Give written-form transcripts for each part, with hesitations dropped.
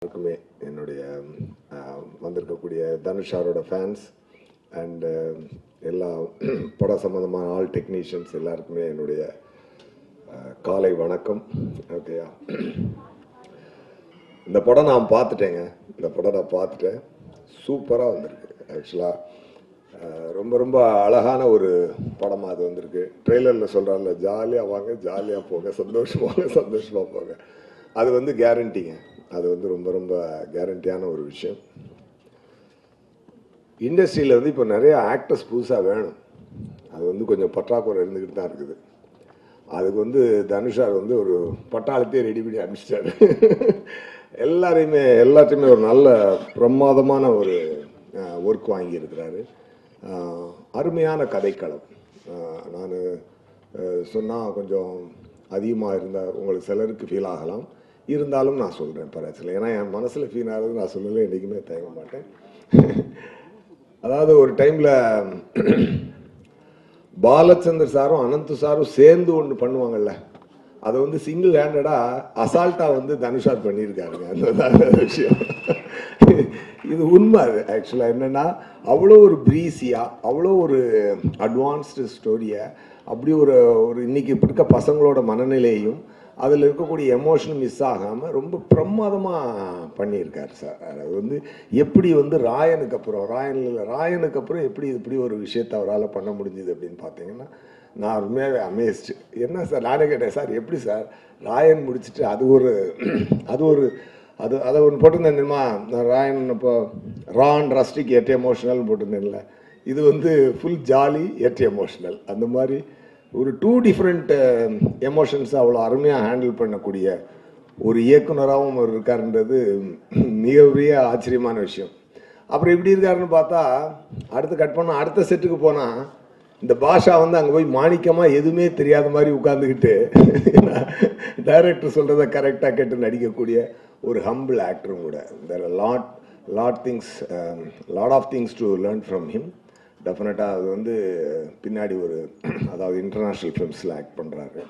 எல்லாருக்குமே என்னுடைய வந்திருக்கக்கூடிய தனுஷாரோட ஃபேன்ஸ் அண்ட் எல்லா பட சம்மந்தமான ஆல் டெக்னீஷியன்ஸ் எல்லாருக்குமே என்னுடைய காலை வணக்கம். ஓகேயா, இந்த படம் நான் பார்த்துட்டேன். சூப்பராக வந்திருக்கு. ஆக்சுவலாக ரொம்ப ரொம்ப அழகான ஒரு படமாக அது வந்திருக்கு. ட்ரெய்லரில் சொல்கிறாங்கல்ல, ஜாலியாக வாங்க, ஜாலியாக போங்க, சந்தோஷமாக போங்க. அது வந்து கேரண்டிங்க. அது வந்து ரொம்ப ரொம்ப கேரண்டியான ஒரு விஷயம். இண்டஸ்ட்ரியில் வந்து இப்போ நிறைய ஆக்டர்ஸ் புதுசாக வேணும். அது வந்து கொஞ்சம் பற்றாக்குறை இருந்துக்கிட்டு தான் இருக்குது. அதுக்கு வந்து தனுஷார் வந்து ஒரு பட்டாளத்தையே ரெடி பண்ணி அனுப்பிச்சிட்டாரு. எல்லாத்தையுமே ஒரு நல்ல பிரமாதமான ஒரு ஒர்க் வாங்கியிருக்கிறாரு. அருமையான கதைக்களம். நான் சொன்னால் கொஞ்சம் அதிகமாக இருந்தால் உங்களுக்கு சிலருக்கு ஃபீல் ஆகலாம். இருந்தாலும் நான் சொல்கிறேன், பரவாயில்ல. ஏன்னா என் மனசில் ஃபீல் ஆகுது, நான் சொல்லலை, என்றைக்குமே தயங்க மாட்டேன். அதாவது ஒரு டைமில் பாலச்சந்தர் சாரும் அனந்த் சாரும் சேர்ந்து ஒன்று பண்ணுவாங்கல்ல, அதை வந்து சிங்கிள் ஹேண்டடாக அசால்ட்டாக வந்து தனுஷார் பண்ணியிருக்காருங்க. அந்த விஷயம் இது உண்மை. அது ஆக்சுவலாக என்னென்னா, அவ்வளோ ஒரு ப்ரீஸியாக, அவ்வளோ ஒரு அட்வான்ஸ்டு ஸ்டோரியை, அப்படி ஒரு இன்னைக்கு இப்படி இருக்க பசங்களோட மனநிலையும் அதில் இருக்கக்கூடிய எமோஷனும் மிஸ் ஆகாமல் ரொம்ப பிரமாதமாக பண்ணியிருக்காரு சார். அது வந்து எப்படி வந்து ராயனுக்கு அப்புறம் எப்படி இப்படி ஒரு விஷயத்தை அவரால் பண்ண முடிஞ்சுது அப்படின்னு பார்த்தீங்கன்னா, நான் உண்மையாகவே அமேஸ்டு. என்ன சார், நானே கேட்டேன், சார் எப்படி சார் ராயன் முடிச்சுட்டு அதை ஒன்று போட்டிருந்தேன் தெரியுமா, நான் ராயன் இப்போ ரான் ரஸ்டிக் எட் எமோஷனல்னு போட்டிருந்தேன்ல, இது வந்து ஃபுல் ஜாலி எட் எமோஷனல். அந்த மாதிரி ஒரு 2 டிஃப்ரெண்ட் எமோஷன்ஸை அவ்வளோ அருமையாக ஹேண்டில் பண்ணக்கூடிய ஒரு இயக்குனராகவும் அவர் இருக்காருன்றது மிகப்பெரிய ஆச்சரியமான விஷயம். அப்புறம் எப்படி இருக்காருன்னு பார்த்தா, அடுத்து கட் பண்ணால் அடுத்த செட்டுக்கு போனால் இந்த பாஷா வந்து அங்கே போய் மாணிக்கமாக எதுவுமே தெரியாத மாதிரி உட்காந்துக்கிட்டு டைரக்டர் சொல்கிறத கரெக்டாக கேட்டு நடிக்கக்கூடிய ஒரு ஹம்பிள் ஆக்டரும் கூட. There are lot of things to learn from him. டெஃபினட்டாக அது வந்து பின்னாடி அதாவது இன்டர்நேஷ்னல் ஃபிலிம்ஸில் ஆக்ட் பண்ணுறாரு,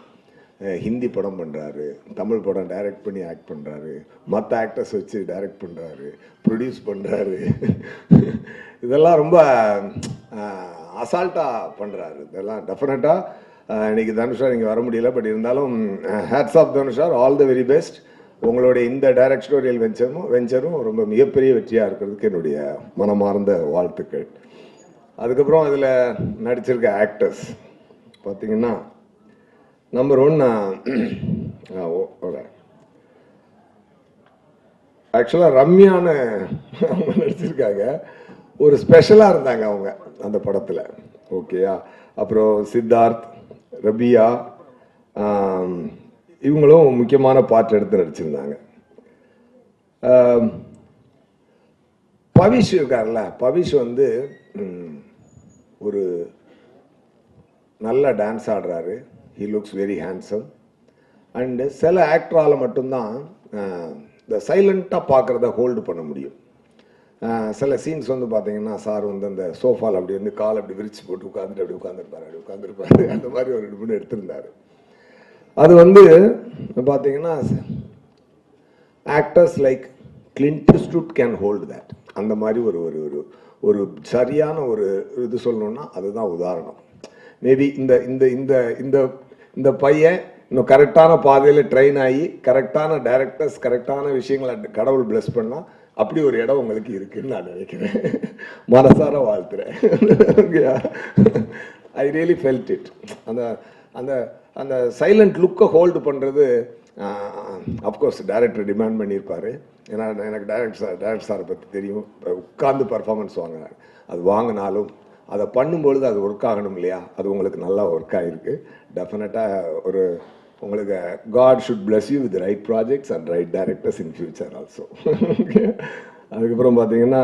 ஹிந்தி படம் பண்ணுறாரு, தமிழ் படம் டைரக்ட் பண்ணி ஆக்ட் பண்ணுறாரு, மற்ற ஆக்டர்ஸ் வச்சு டைரக்ட் பண்ணுறாரு, ப்ரொடியூஸ் பண்ணுறாரு. இதெல்லாம் ரொம்ப அசால்ட்டாக பண்ணுறாரு. இதெல்லாம் டெஃபினட்டாக இன்னைக்கு தனுஷார் இங்கே வர முடியல. பட் இருந்தாலும் ஹேட்ஸ் ஆஃப் தனுஷார், ஆல் த வெரி பெஸ்ட். உங்களுடைய இந்த டைரக்டோரியல் வெஞ்சரும் ரொம்ப மிகப்பெரிய வெற்றியாக இருக்கிறதுக்கு என்னுடைய மனமார்ந்த வாழ்த்துக்கள். அதுக்கப்புறம் அதில் நடிச்சிருக்க ஆக்டர்ஸ் பார்த்தீங்கன்னா, நம்பர் 1 ஆக்சுவலாக ரம்யான்னு அவங்க நடிச்சிருக்காங்க. ஒரு ஸ்பெஷலாக இருந்தாங்க அவங்க அந்த படத்தில். ஓகேயா, அப்புறம் சித்தார்த், ரபியா, இவங்களும் முக்கியமான பார்ட் எடுத்து நடிச்சிருந்தாங்க. பவிஷ் இருக்கார்ல, பவிஷ் வந்து ஒரு நல்ல டான்ஸ் ஆடுறாரு. He looks very handsome. And சில ஆக்டரால் மட்டும்தான் இந்த சைலண்ட்டாக பார்க்குறத ஹோல்டு பண்ண முடியும். சில சீன்ஸ் வந்து பார்த்தீங்கன்னா, சார் வந்து அந்த சோஃபாவில் அப்படி வந்து கால் அப்படி விரிச்சு போட்டு உட்காந்துருப்பாரு. அந்த மாதிரி ஒரு 2 3 எடுத்திருந்தாரு. அது வந்து பார்த்தீங்கன்னா, actors like Clint Eastwood can hold that. அந்த மாதிரி ஒரு சரியான ஒரு இது சொல்லணும்னா அதுதான் உதாரணம். மேபி இந்த பையன் இன்னும் கரெக்டான பாதையில் ட்ரெயின் ஆகி கரெக்டான டைரக்டர்ஸ் கரெக்டான விஷயங்களை கடவுள் பிளஸ் பண்ணால் அப்படி ஒரு இடம் உங்களுக்கு இருக்குன்னு நான் நினைக்கிறேன். மனசார வாழ்த்துறேன். I really felt it. அந்த சைலண்ட் லுக்கை ஹோல்டு பண்ணுறது அஃப்கோர்ஸ் டைரக்டர் டிமாண்ட் பண்ணியிருப்பார். ஏன்னா எனக்கு டைரக்டர் சாரை பற்றி தெரியும். உட்கார்ந்து பர்ஃபார்மன்ஸ் வாங்கினார். அது வாங்கினாலும் அதை பண்ணும்பொழுது அது ஒர்க் ஆகணும் இல்லையா, அது உங்களுக்கு நல்லா ஒர்க் ஆகிருக்கு. டெஃபினட்டாக உங்களுக்கு God should bless you with right projects and right directors in future also. அதுக்கப்புறம் பார்த்தீங்கன்னா,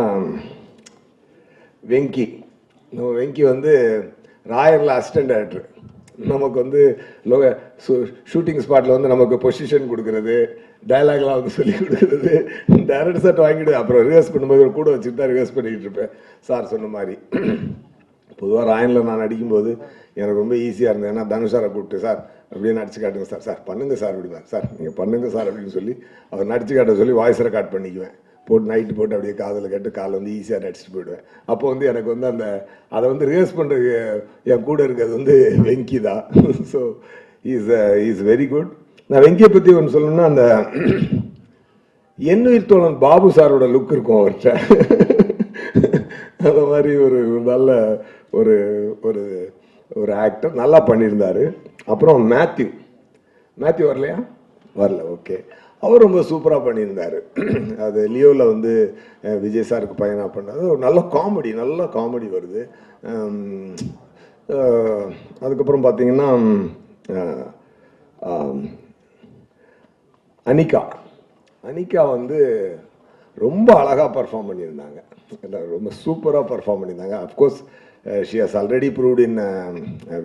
வெங்கி வந்து ராயரில் அசிஸ்டன்ட் டைரக்டர். நமக்கு வந்து ஷூட்டிங் ஸ்பாட்டில் வந்து நமக்கு பொசிஷன் கொடுக்குறது, டைலாக்லாம் வந்து சொல்லி கொடுக்குறது, டைரக்டர் செட் வாங்கிட்டு அப்புறம் ரிஹர்ஸ் பண்ணும்போது கூட வச்சுட்டு தான் ரிஹர்ஸ் பண்ணிக்கிட்டு இருப்பேன். சார் சொன்ன மாதிரி பொதுவாக ராயனில் நான் நடிக்கும்போது எனக்கு ரொம்ப ஈஸியாக இருந்தது. ஏன்னா தனுஷாரை கூப்பிட்டு, சார் அப்படியே நடிச்சு காட்டுங்க சார், சார் பண்ணுங்க சார் அப்படின்னா, சார் நீங்கள் பண்ணுங்க சார் அப்படின்னு சொல்லி அவர் நடிச்சு காட்ட சொல்லி வாய்ஸ் ரெக்கார்ட் பண்ணிக்குவேன், போட்டு நைட்டு போட்டு அப்படியே காதில் கேட்டு காலை வந்து ஈஸியாக நடிச்சுட்டு போயிடுவேன். அப்போ வந்து எனக்கு வந்து அந்த அதை வந்து ரிஹர்ஸ் பண்ணுறது என் கூட இருக்கிறது வந்து வெங்கி தான். So is very good. நான் வெங்கியை பற்றி ஒன்று சொல்லணும்னா, அந்த எண்ணுயிர் தோழன் பாபு சாரோட லுக் இருக்கும் அவர்கிட்ட. அந்த மாதிரி ஒரு நல்ல ஒரு ஒரு ஒரு ஆக்டர், நல்லா பண்ணியிருந்தார். அப்புறம் மேத்யூ வரலையா? வரல, ஓகே. அவர் ரொம்ப சூப்பராக பண்ணியிருந்தார். அது லியோவில் வந்து விஜய் சாருக்கு பையனாக பண்ணது ஒரு நல்ல காமெடி வருது. அதுக்கப்புறம் பார்த்தீங்கன்னா அனிகா வந்து ரொம்ப அழகாக பர்ஃபார்ம் பண்ணியிருந்தாங்க, ரொம்ப சூப்பராக பர்ஃபார்ம் பண்ணியிருந்தாங்க. Of course she has already proved in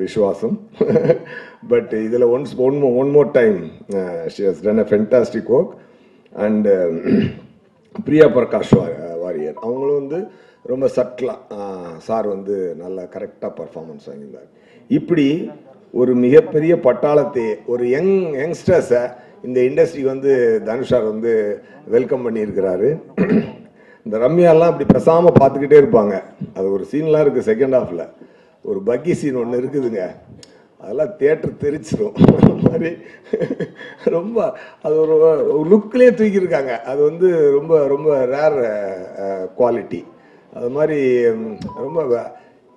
Viswasam, but இதில் one more time she has done a fantastic work. And Priya Prakash Varrier அவங்களும் வந்து ரொம்ப சட்டிலாக சார் வந்து நல்லா கரெக்டாக பர்ஃபார்மன்ஸ் வாங்கியிருந்தார். இப்படி ஒரு மிகப்பெரிய பட்டாளத்தை, ஒரு யங்ஸ்டர்ஸை இந்த இண்டஸ்ட்ரிக்கு வந்து தனுஷார் வந்து வெல்கம் பண்ணியிருக்கிறாரு. இந்த ரம்யாலாம் அப்படி பேசாமல் பார்த்துக்கிட்டே இருப்பாங்க. அது ஒரு சீன்லாம் இருக்குது செகண்ட் ஹாஃபில், ஒரு பக்கி சீன் ஒன்று இருக்குதுங்க, அதெல்லாம் தியேட்டர் தெரிச்சிடும். அந்த மாதிரி ரொம்ப அது ஒரு லுக்லேயே தூக்கியிருக்காங்க. அது வந்து ரொம்ப ரொம்ப ரேர் குவாலிட்டி. அது மாதிரி ரொம்ப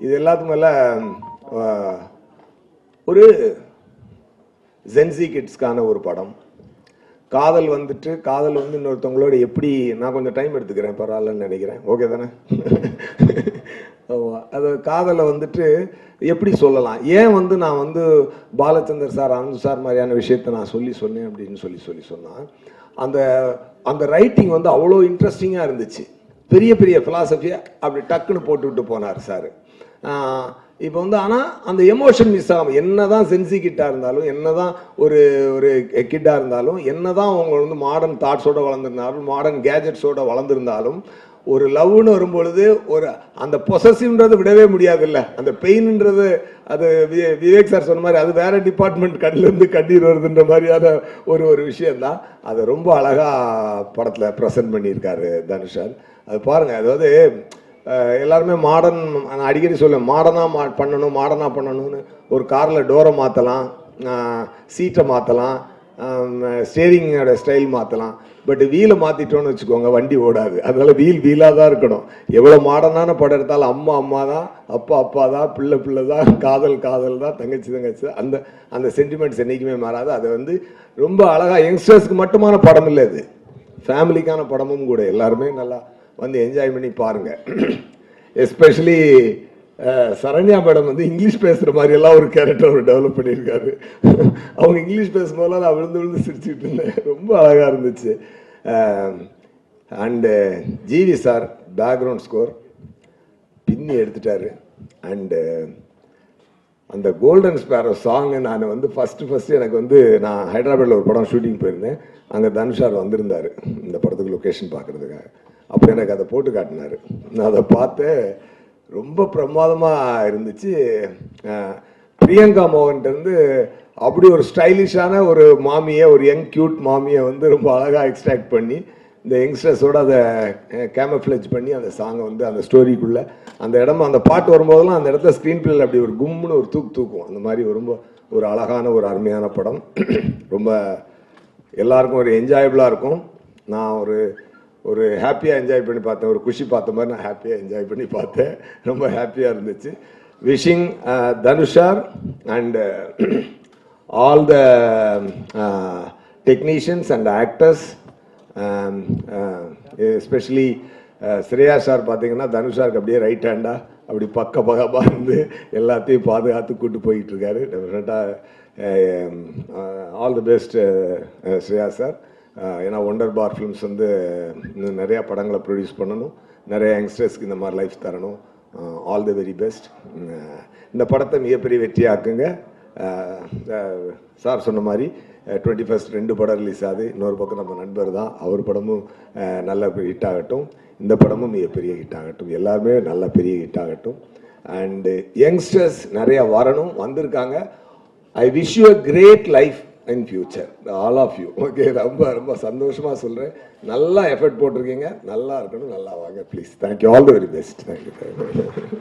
இது எல்லாத்துக்கு மேலே ஒரு ஜென்சி கிட்ஸ்க்கான ஒரு படம். காதல் வந்து இன்னொருத்தவங்களோட எப்படி, நான் கொஞ்சம் டைம் எடுத்துக்கிறேன் பரவாயில்லன்னு நினைக்கிறேன், ஓகே தானே? அது காதலை வந்துட்டு எப்படி சொல்லலாம், ஏன் வந்து நான் வந்து பாலச்சந்தர் சார் அனந்த் சார் மாதிரியான விஷயத்தை நான் சொன்னேன் அப்படின்னு சொல்லி சொன்னால், அந்த ரைட்டிங் வந்து அவ்வளோ இன்ட்ரெஸ்டிங்காக இருந்துச்சு. பெரிய பெரிய ஃபிலாசபியை அப்படி டக்குன்னு போட்டுவிட்டு போனார் சார். இப்போ வந்து ஆனால் அந்த எமோஷன் மிஸ் ஆகும். என்ன தான் சென்சி கிட்டாக இருந்தாலும், என்ன தான் ஒரு கிட்டாக இருந்தாலும், என்ன தான் அவங்க வந்து மாடர்ன் தாட்ஸோடு வளர்ந்துருந்தாலும், மாடர்ன் கேஜெட்ஸோடு வளர்ந்துருந்தாலும், ஒரு லவ்னு வரும்பொழுது ஒரு அந்த பொசசிவ்ன்றது விடவே முடியாதுல்ல. அந்த பெயின்ன்றது அது விவேக் சார் சொன்ன மாதிரி அது வேற டிபார்ட்மெண்ட் கண்ணிலேருந்து கண்ணீர் வருதுன்ற மாதிரியான ஒரு விஷயந்தான். அதை ரொம்ப அழகாக படத்தில் ப்ரெசென்ட் பண்ணியிருக்காரு தனுஷார். அது பாருங்கள், அதாவது எல்லாருமே மாடர்ன், நான் அடிக்கடி சொல்லுவேன், மாடர்னாக பண்ணணும்னு. ஒரு காரில் டோரை மாற்றலாம், சீட்டை மாற்றலாம், ஸ்டேரிங்கோட ஸ்டைல் மாற்றலாம், பட் வீலை மாற்றிட்டோன்னு வச்சுக்கோங்க வண்டி ஓடாது. அதனால வீலாக தான் இருக்கணும். எவ்வளோ மாடர்னான படம் எடுத்தாலும் அம்மா தான், அப்பா தான், பிள்ளை தான், காதல் தான், தங்கச்சி தான், அந்த சென்டிமெண்ட்ஸ் என்றைக்குமே மாறாது. அதை வந்து ரொம்ப அழகாக யங்ஸ்டர்ஸ்க்கு மட்டுமான படம் இல்லை, இது ஃபேமிலிக்கான படமும் கூட. எல்லாருமே நல்லா வந்து என்ஜாய் பண்ணி பாருங்கள். எஸ்பெஷலி சரண்யா மேடம் வந்து இங்கிலீஷ் பேசுகிற மாதிரியெல்லாம் ஒரு கேரக்டர் அவர் டெவலப் பண்ணியிருக்காரு. அவங்க இங்கிலீஷ் பேசும்போதெல்லாம் நான் விழுந்து சிரிச்சுட்டு இருந்தேன், ரொம்ப அழகாக இருந்துச்சு. And GV sir background score பின்னி எடுத்துட்டாரு. அண்டு அந்த கோல்டன் ஸ்பேரோ சாங்கு நான் வந்து ஃபஸ்ட்டு எனக்கு வந்து நான் ஹைதராபாத்தில் ஒரு படம் ஷூட்டிங் போயிருந்தேன். அங்கே தனுஷார் வந்திருந்தார் இந்த படத்துக்கு லொக்கேஷன் பார்க்குறதுக்காக. அப்போ எனக்கு அதை போட்டு காட்டினார். நான் அதை பார்த்து ரொம்ப பிரமாதமாக இருந்துச்சு. பிரியங்கா மோகன்கிட்டருந்து அப்படி ஒரு ஸ்டைலிஷான ஒரு மாமியை, ஒரு யங் க்யூட் மாமியை வந்து ரொம்ப அழகாக எக்ஸ்ட்ராக்ட் பண்ணி இந்த யங்ஸ்டர்ஸோடு அதை கேமஃப்ளேஜ் பண்ணி அந்த சாங்கை வந்து அந்த ஸ்டோரிக்குள்ளே அந்த அந்த பாட்டு வரும்போதெல்லாம் அந்த இடத்துல ஸ்க்ரீன் பிளேயில் அப்படி ஒரு கும்முன்னு ஒரு தூக்கும். அந்த மாதிரி ரொம்ப ஒரு அழகான ஒரு அருமையான படம். ரொம்ப எல்லாருக்கும் ஒரு என்ஜாயபுளாக இருக்கும். நான் ஒரு ஹாப்பியாக என்ஜாய் பண்ணி பார்த்தேன், ஒரு குஷி பார்த்த மாதிரி நான் ஹாப்பியாக என்ஜாய் பண்ணி பார்த்தேன். ரொம்ப ஹாப்பியாக இருந்துச்சு. Wishing தனுஷார் and all the technicians and actors, especially Shreya sir பார்த்தீங்கன்னா தனுஷாருக்கு அப்படியே ரைட் ஹேண்டாக அப்படி பக்கமாக இருந்து எல்லாத்தையும் பாதுகாத்து கூட்டு போயிட்டு இருக்காரு. டெஃபினட்டாக all the best Shreya sir. ஏன்னா ஒண்டர் பார் ஃபிலிம்ஸ் வந்து இன்னும் நிறையா படங்களை ப்ரொடியூஸ் பண்ணணும், நிறைய யங்ஸ்டர்ஸ்க்கு இந்த மாதிரி லைஃப் தரணும். All the very best. இந்த படத்தை மிகப்பெரிய வெற்றியாக்குங்க. சார் சொன்ன மாதிரி 21st 2 படம் ரிலீஸ் ஆகுது. இன்னொரு பக்கம் நம்ம நண்பர் தான், அவர் படமும் நல்ல ஹிட் ஆகட்டும், இந்த படமும் மிகப்பெரிய ஹிட் ஆகட்டும், எல்லாருமே நல்ல பெரிய ஹிட் ஆகட்டும். அண்டு யங்ஸ்டர்ஸ் நிறையா வரணும், வந்திருக்காங்க. I wish you a great life in future, all of you. Okay, ரொம்ப ரொம்ப சந்தோஷமாக சொல்கிறேன். நல்லா எஃபர்ட் போட்டிருக்கீங்க, நல்லா இருக்கணும், நல்லா வாங்க please. Thank you, all the very best. Thank you.